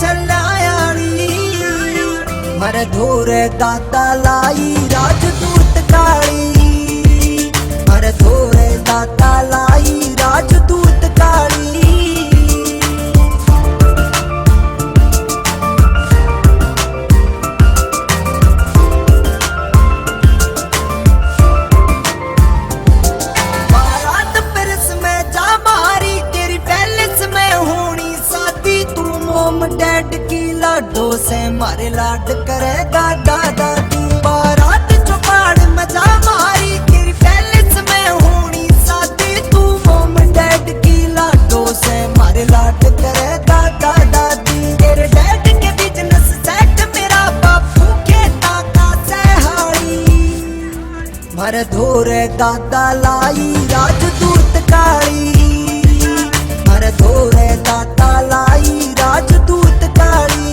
छलायाली मर धोरे दाता लाई राजदूत काली मर धोरे दाता लाई राजदूत काली डैड की लाडो से मारे लाड करेगा दादा तू बारात चौपाड़ मजा मारी तेरी पैलेस में होनी शादी तू मोम डैड की लाडो से मारे लाड करेगा दादा दी तेरे डैड के बिजनेस सेट मेरा बापू खेता का सहारी मर धोरे दादा लाई राजदूत काली मर धोरे दाता लाई राजदूत काली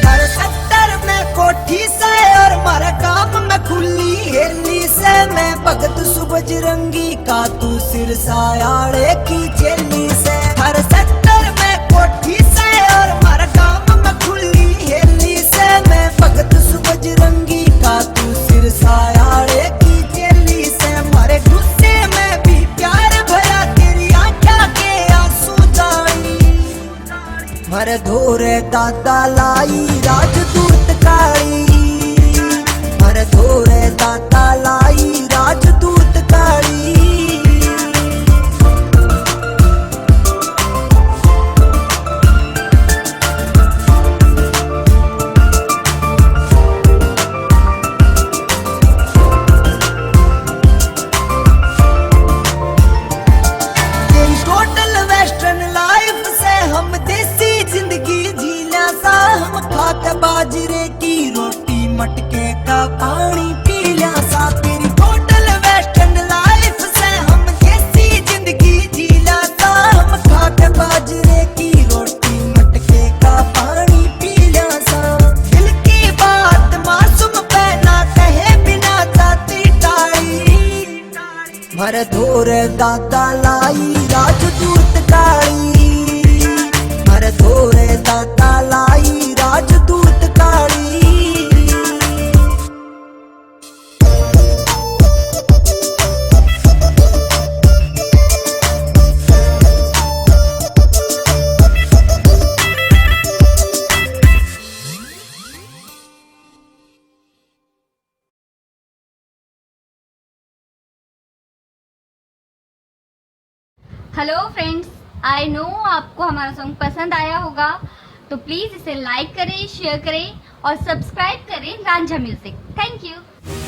हर सेक्टर में कोठी से और मर काम में खुली हेली से मैं भगत सुबजरंगी का तू सिर सायाड़े की चेली से हर सेक्टर में कोठी से और मर काम में खुली हेली से मैं भगत सुबजरंगी का तू सिर सायाड़े की चेली से मरे गुस्से में भी प्यार भरा तेरी आंखों के आंसू जाई मर धोरे दादा लाई राजदूत काली मर धोरे दाता लाई राजदूत काली तेरी टोटल वेस्टर्न लाइफ से हम देसी जिंदगी जीना सा हम खाते बाजरे की रोटी मटके का पानी पी लिया सा तेरी टोटल वेस्टर्न लाइफ से हम देसी जिंदगी जीना सा हम खाते बाजरे की रोटी मटके का पानी पी लिया सा दिल की बात मासूम पे ना कहे बिना जाती टाई मर धोरे दाता लाई राजदूत काली मर धोरे दाता लाई राजदूत काली हेलो फ्रेंड्स, आई नो आपको हमारा सॉन्ग पसंद आया होगा, तो प्लीज़ इसे लाइक करें, शेयर करें और सब्सक्राइब करें लांझा म्यूजिक। Thank you.